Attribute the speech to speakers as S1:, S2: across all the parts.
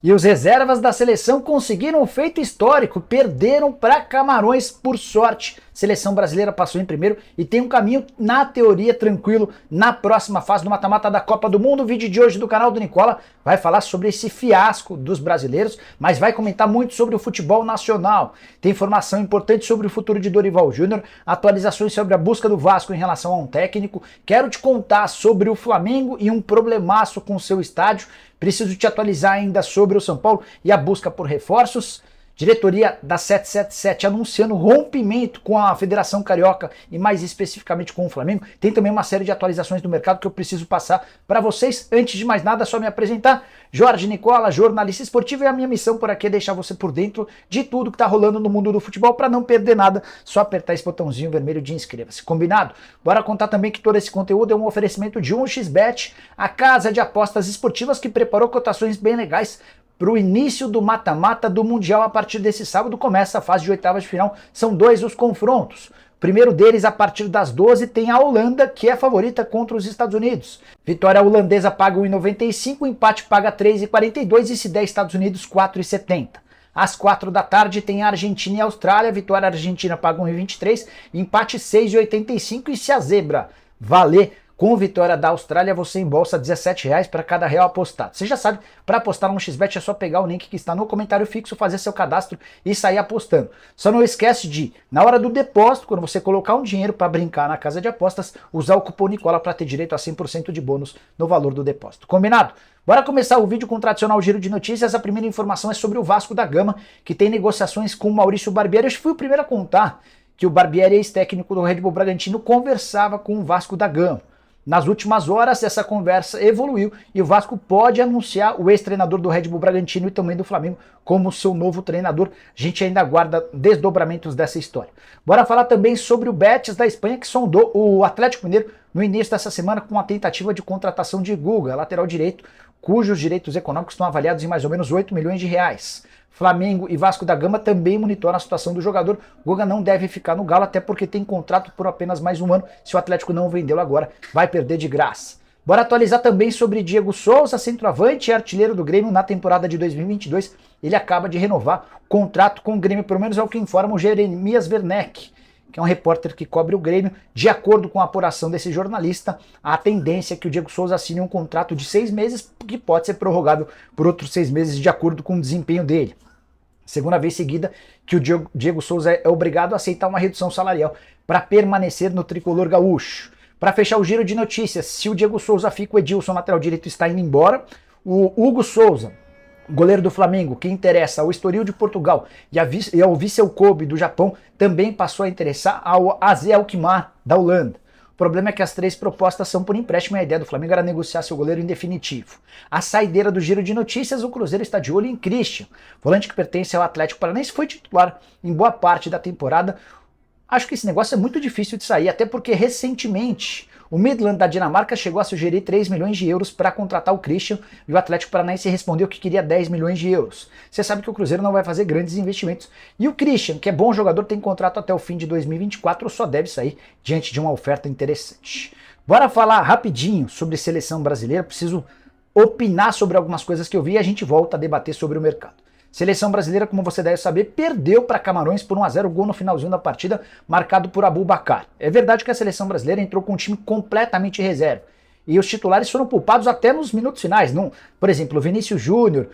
S1: E os reservas da seleção conseguiram um feito histórico, perderam para Camarões por sorte. Seleção brasileira passou em primeiro e tem um caminho, na teoria, tranquilo na próxima fase do mata-mata da Copa do Mundo. O vídeo de hoje do canal do Nicola vai falar sobre esse fiasco dos brasileiros, mas vai comentar muito sobre o futebol nacional. Tem informação importante sobre o futuro de Dorival Júnior, atualizações sobre a busca do Vasco em relação a um técnico. Quero te contar sobre o Flamengo e um problemaço com o seu estádio. Preciso te atualizar ainda sobre o São Paulo e a busca por reforços. Diretoria da 777 anunciando rompimento com a Federação Carioca e mais especificamente com o Flamengo. Tem também uma série de atualizações do mercado que eu preciso passar para vocês. Antes de mais nada, só me apresentar. Jorge Nicola, jornalista esportivo, e a minha missão por aqui é deixar você por dentro de tudo que está rolando no mundo do futebol para não perder nada. Só apertar esse botãozinho vermelho de inscreva-se. Combinado? Bora contar também que todo esse conteúdo é um oferecimento de 1xBet, a casa de apostas esportivas que preparou cotações bem legais para o início do mata-mata do Mundial. A partir desse sábado começa a fase de oitavas de final, são 2 os confrontos. O primeiro deles, a partir das 12, tem a Holanda, que é favorita contra os Estados Unidos. Vitória holandesa paga 1,95, empate paga 3,42 e se der Estados Unidos 4,70. Às 4 da tarde tem a Argentina e a Austrália, vitória argentina paga 1,23, empate 6,85 e se a zebra valer com vitória da Austrália, você embolsa R$17 para cada real apostado. Você já sabe, para apostar no XBet é só pegar o link que está no comentário fixo, fazer seu cadastro e sair apostando. Só não esquece de, na hora do depósito, quando você colocar um dinheiro para brincar na casa de apostas, usar o cupom Nicola para ter direito a 100% de bônus no valor do depósito. Combinado? Bora começar o vídeo com o tradicional giro de notícias. A primeira informação é sobre o Vasco da Gama, que tem negociações com o Maurício Barbieri. Eu fui o primeiro a contar que o Barbieri, ex-técnico do Red Bull Bragantino, conversava com o Vasco da Gama. Nas últimas horas, essa conversa evoluiu e o Vasco pode anunciar o ex-treinador do Red Bull Bragantino e também do Flamengo como seu novo treinador. A gente ainda aguarda desdobramentos dessa história. Bora falar também sobre o Betis da Espanha, que sondou o Atlético Mineiro no início dessa semana com a tentativa de contratação de Guga, lateral direito, cujos direitos econômicos estão avaliados em mais ou menos 8 milhões de reais. Flamengo e Vasco da Gama também monitoram a situação do jogador. Guga não deve ficar no Galo, até porque tem contrato por apenas mais um ano. Se o Atlético não vendê-lo agora, vai perder de graça. Bora atualizar também sobre Diego Souza, centroavante e artilheiro do Grêmio na temporada de 2022. Ele acaba de renovar o contrato com o Grêmio, pelo menos é o que informa o Jeremias Werneck, que é um repórter que cobre o Grêmio. De acordo com a apuração desse jornalista, a tendência é que o Diego Souza assine um contrato de 6 meses, que pode ser prorrogável por outros 6 meses de acordo com o desempenho dele. Segunda vez seguida que o Diego Souza é obrigado a aceitar uma redução salarial para permanecer no tricolor gaúcho. Para fechar o giro de notícias, se o Diego Souza fica, o Edilson, lateral direito, está indo embora. O Hugo Souza, goleiro do Flamengo, que interessa ao Estoril de Portugal e ao Vissel Kobe do Japão, também passou a interessar ao AZ Alkmaar da Holanda. O problema é que as 3 propostas são por empréstimo e a ideia do Flamengo era negociar seu goleiro em definitivo. A saideira do giro de notícias, o Cruzeiro está de olho em Christian, volante que pertence ao Atlético Paranaense, foi titular em boa parte da temporada. Acho que esse negócio é muito difícil de sair, até porque recentemente o Midland da Dinamarca chegou a sugerir 3 milhões de euros para contratar o Christian e o Atlético Paranaense respondeu que queria 10 milhões de euros. Você sabe que o Cruzeiro não vai fazer grandes investimentos. E o Christian, que é bom jogador, tem contrato até o fim de 2024, só deve sair diante de uma oferta interessante. Bora falar rapidinho sobre seleção brasileira, preciso opinar sobre algumas coisas que eu vi e a gente volta a debater sobre o mercado. Seleção brasileira, como você deve saber, perdeu para Camarões por 1-0, gol no finalzinho da partida, marcado por Aboubakar. É verdade que a seleção brasileira entrou com um time completamente reserva. E os titulares foram poupados até nos minutos finais. Não, por exemplo, o Vinícius Júnior,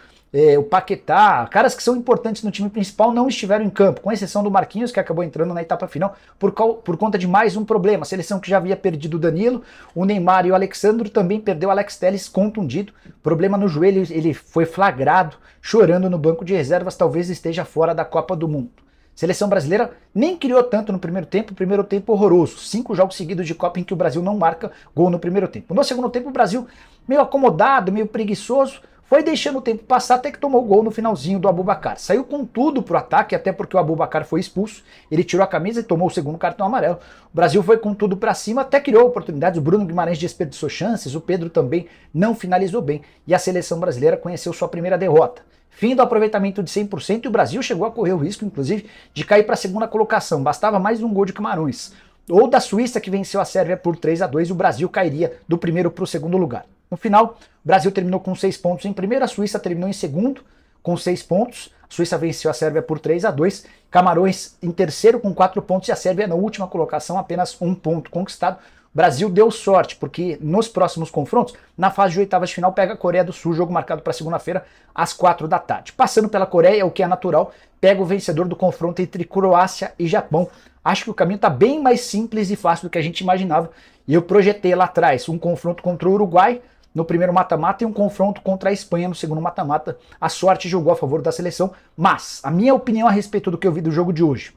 S1: o Paquetá, caras que são importantes no time principal não estiveram em campo, com exceção do Marquinhos, que acabou entrando na etapa final por conta de mais um problema. A seleção que já havia perdido o Danilo, o Neymar e o Alexandro também perdeu o Alex Telles contundido. Problema no joelho, ele foi flagrado, chorando no banco de reservas, talvez esteja fora da Copa do Mundo. Seleção brasileira nem criou tanto no primeiro tempo horroroso. 5 jogos seguidos de Copa em que o Brasil não marca gol no primeiro tempo. No segundo tempo o Brasil, meio acomodado, meio preguiçoso, foi deixando o tempo passar até que tomou o gol no finalzinho do Aboubakar. Saiu com tudo pro ataque, até porque o Aboubakar foi expulso, ele tirou a camisa e tomou o segundo cartão amarelo. O Brasil foi com tudo pra cima, até criou oportunidades, o Bruno Guimarães desperdiçou chances, o Pedro também não finalizou bem, e a seleção brasileira conheceu sua primeira derrota. Fim do aproveitamento de 100% e o Brasil chegou a correr o risco, inclusive, de cair para a segunda colocação. Bastava mais um gol de Camarões. Ou da Suíça, que venceu a Sérvia por 3-2, e o Brasil cairia do primeiro para o segundo lugar. No final, o Brasil terminou com 6 pontos em primeiro, a Suíça terminou em segundo, com 6 pontos. A Suíça venceu a Sérvia por 3-2. Camarões em terceiro com 4 pontos e a Sérvia na última colocação, apenas 1 ponto conquistado. O Brasil deu sorte, porque nos próximos confrontos, na fase de oitavas de final, pega a Coreia do Sul, jogo marcado para segunda-feira, às 4 da tarde. Passando pela Coreia, o que é natural, pega o vencedor do confronto entre Croácia e Japão. Acho que o caminho está bem mais simples e fácil do que a gente imaginava. E eu projetei lá atrás um confronto contra o Uruguai no primeiro mata-mata e um confronto contra a Espanha no segundo mata-mata. A sorte jogou a favor da seleção, mas a minha opinião a respeito do que eu vi do jogo de hoje,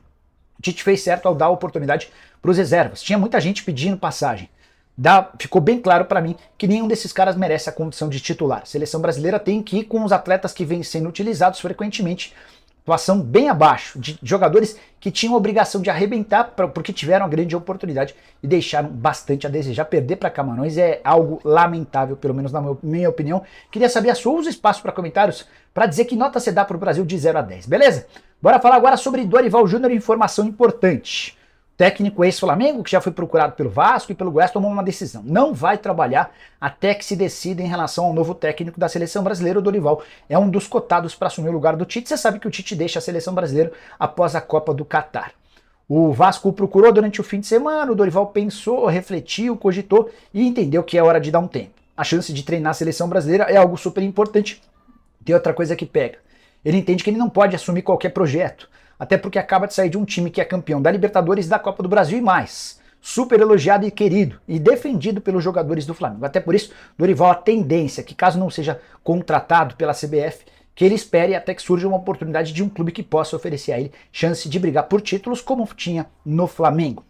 S1: o Tite fez certo ao dar a oportunidade para os reservas. Tinha muita gente pedindo passagem. Ficou bem claro para mim que nenhum desses caras merece a condição de titular. A seleção brasileira tem que ir com os atletas que vêm sendo utilizados frequentemente, atuação bem abaixo, de jogadores que tinham a obrigação de arrebentar porque tiveram a grande oportunidade e deixaram bastante a desejar. Perder para Camarões é algo lamentável, pelo menos na minha opinião. Queria saber a sua, usa espaço para comentários para dizer que nota você dá para o Brasil de 0 a 10, beleza? Bora falar agora sobre Dorival Júnior, informação importante. Técnico ex-Flamengo, que já foi procurado pelo Vasco e pelo Goiás, tomou uma decisão. Não vai trabalhar até que se decida em relação ao novo técnico da seleção brasileira. O Dorival é um dos cotados para assumir o lugar do Tite. Você sabe que o Tite deixa a seleção brasileira após a Copa do Catar. O Vasco o procurou durante o fim de semana, o Dorival pensou, refletiu, cogitou e entendeu que é hora de dar um tempo. A chance de treinar a seleção brasileira é algo super importante. Tem outra coisa que pega. Ele entende que ele não pode assumir qualquer projeto, até porque acaba de sair de um time que é campeão da Libertadores e da Copa do Brasil e mais. Super elogiado e querido e defendido pelos jogadores do Flamengo. Até por isso, Dorival, a tendência que caso não seja contratado pela CBF, que ele espere até que surja uma oportunidade de um clube que possa oferecer a ele chance de brigar por títulos como tinha no Flamengo.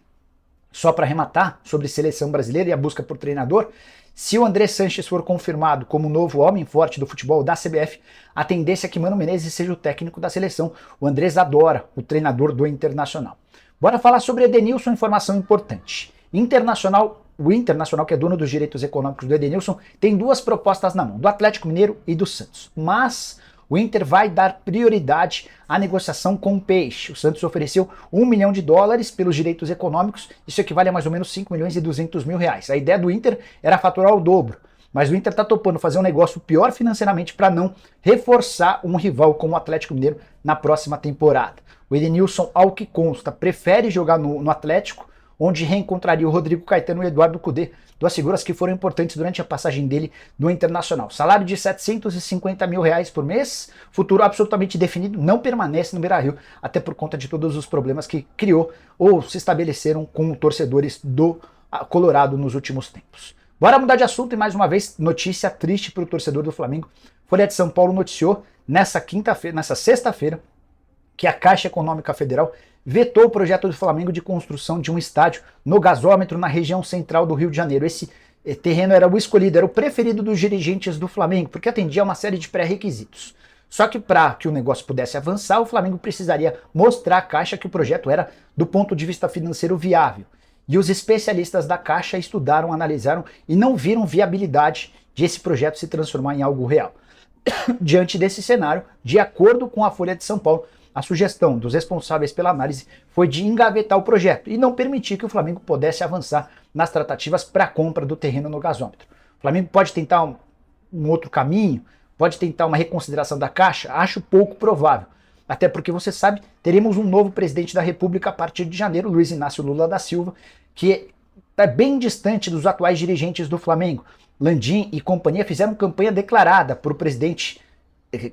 S1: Só para arrematar sobre seleção brasileira e a busca por treinador, se o André Sanches for confirmado como novo homem forte do futebol da CBF, a tendência é que Mano Menezes seja o técnico da seleção. O Andrés adora o treinador do Internacional. Bora falar sobre Edenilson, informação importante. O Internacional, que é dono dos direitos econômicos do Edenilson, tem 2 propostas na mão, do Atlético Mineiro e do Santos. Mas o Inter vai dar prioridade à negociação com o Peixe. O Santos ofereceu $1 milhão pelos direitos econômicos, isso equivale a mais ou menos 5 milhões e 200 mil reais. A ideia do Inter era faturar o dobro, mas o Inter está topando fazer um negócio pior financeiramente para não reforçar um rival como o Atlético Mineiro na próxima temporada. O Edenilson, ao que consta, prefere jogar no Atlético, onde reencontraria o Rodrigo Caetano e o Eduardo Cudê, 2 figuras que foram importantes durante a passagem dele no Internacional. Salário de R$750 mil por mês, futuro absolutamente definido, não permanece no Beira-Rio, até por conta de todos os problemas que criou ou se estabeleceram com torcedores do Colorado nos últimos tempos. Bora mudar de assunto e mais uma vez, notícia triste para o torcedor do Flamengo. Folha de São Paulo noticiou nessa sexta-feira, que a Caixa Econômica Federal vetou o projeto do Flamengo de construção de um estádio no gasômetro na região central do Rio de Janeiro. Esse terreno era o escolhido, era o preferido dos dirigentes do Flamengo, porque atendia a uma série de pré-requisitos. Só que para que o negócio pudesse avançar, o Flamengo precisaria mostrar à Caixa que o projeto era, do ponto de vista financeiro, viável. E os especialistas da Caixa estudaram, analisaram e não viram viabilidade de esse projeto se transformar em algo real. Diante desse cenário, de acordo com a Folha de São Paulo, a sugestão dos responsáveis pela análise foi de engavetar o projeto e não permitir que o Flamengo pudesse avançar nas tratativas para a compra do terreno no gasômetro. O Flamengo pode tentar um outro caminho, pode tentar uma reconsideração da Caixa? Acho pouco provável. Até porque, você sabe, teremos um novo presidente da República a partir de janeiro, Luiz Inácio Lula da Silva, que é bem distante dos atuais dirigentes do Flamengo. Landim e companhia fizeram campanha declarada por o presidente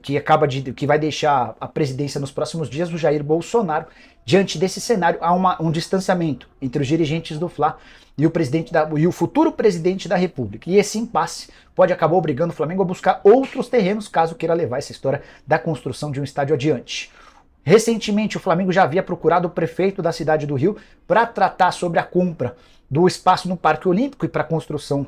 S1: que vai deixar a presidência nos próximos dias, o Jair Bolsonaro. Diante desse cenário, há um distanciamento entre os dirigentes do Fla e o futuro presidente da República. E esse impasse pode acabar obrigando o Flamengo a buscar outros terrenos, caso queira levar essa história da construção de um estádio adiante. Recentemente, o Flamengo já havia procurado o prefeito da cidade do Rio para tratar sobre a compra do espaço no Parque Olímpico e para a construção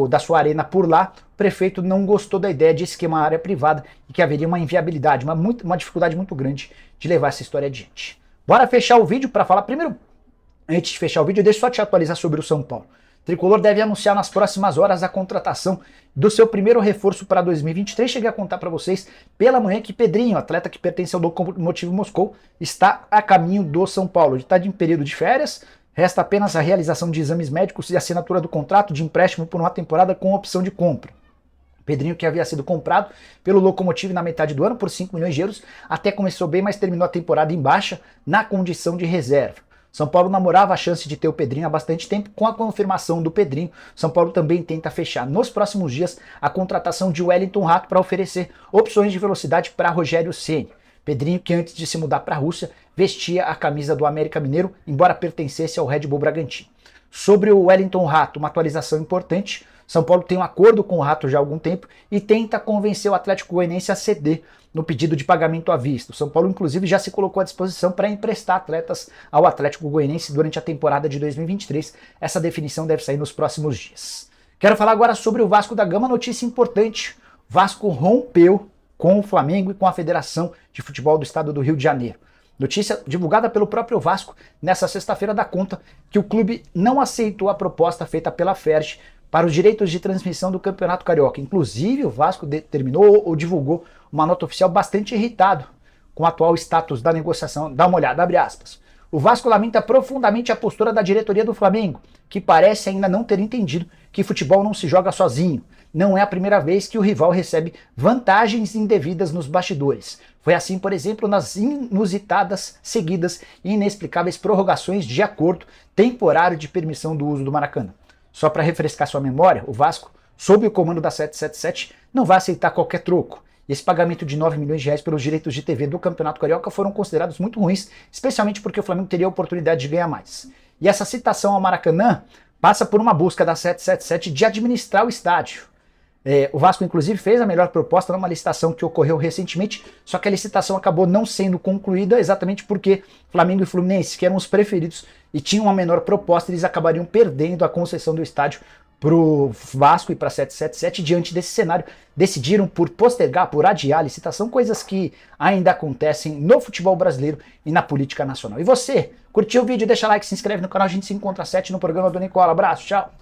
S1: da sua arena por lá. O prefeito não gostou da ideia, disse que é uma área privada e que haveria uma inviabilidade, uma dificuldade muito grande de levar essa história adiante. Bora fechar o vídeo para falar. Primeiro, antes de fechar o vídeo, deixa eu só te atualizar sobre o São Paulo. O Tricolor deve anunciar nas próximas horas a contratação do seu primeiro reforço para 2023. Cheguei a contar para vocês pela manhã que Pedrinho, atleta que pertence ao Lokomotiv Moscou, está a caminho do São Paulo. Ele está em período de férias, resta apenas a realização de exames médicos e assinatura do contrato de empréstimo por uma temporada com opção de compra. Pedrinho, que havia sido comprado pelo Lokomotiv na metade do ano por 5 milhões de euros, até começou bem, mas terminou a temporada em baixa na condição de reserva. São Paulo namorava a chance de ter o Pedrinho há bastante tempo. Com a confirmação do Pedrinho, São Paulo também tenta fechar nos próximos dias a contratação de Wellington Rato para oferecer opções de velocidade para Rogério Ceni. Pedrinho, que antes de se mudar para a Rússia, vestia a camisa do América Mineiro, embora pertencesse ao Red Bull Bragantino. Sobre o Wellington Rato, uma atualização importante: São Paulo tem um acordo com o Rato já há algum tempo e tenta convencer o Atlético Goianiense a ceder no pedido de pagamento à vista. O São Paulo, inclusive, já se colocou à disposição para emprestar atletas ao Atlético Goianiense durante a temporada de 2023. Essa definição deve sair nos próximos dias. Quero falar agora sobre o Vasco da Gama, notícia importante. O Vasco rompeu com o Flamengo e com a Federação de Futebol do Estado do Rio de Janeiro. Notícia divulgada pelo próprio Vasco nessa sexta-feira dá conta que o clube não aceitou a proposta feita pela FERJ para os direitos de transmissão do Campeonato Carioca. Inclusive, o Vasco determinou ou divulgou uma nota oficial bastante irritado com o atual status da negociação. Dá uma olhada, abre aspas. O Vasco lamenta profundamente a postura da diretoria do Flamengo, que parece ainda não ter entendido que futebol não se joga sozinho. Não é a primeira vez que o rival recebe vantagens indevidas nos bastidores. Foi assim, por exemplo, nas inusitadas, seguidas e inexplicáveis prorrogações de acordo temporário de permissão do uso do Maracanã. Só para refrescar sua memória, o Vasco, sob o comando da 777, não vai aceitar qualquer troco. Esse pagamento de 9 milhões de reais pelos direitos de TV do Campeonato Carioca foram considerados muito ruins, especialmente porque o Flamengo teria a oportunidade de ganhar mais. E essa citação ao Maracanã passa por uma busca da 777 de administrar o estádio. O Vasco, inclusive, fez a melhor proposta numa licitação que ocorreu recentemente, só que a licitação acabou não sendo concluída exatamente porque Flamengo e Fluminense, que eram os preferidos e tinham uma menor proposta, eles acabariam perdendo a concessão do estádio para o Vasco e para a 777. Diante desse cenário, decidiram por postergar, por adiar a licitação, coisas que ainda acontecem no futebol brasileiro e na política nacional. E você, curtiu o vídeo? Deixa like, se inscreve no canal, a gente se encontra às 7 no programa do Nicola. Abraço, tchau!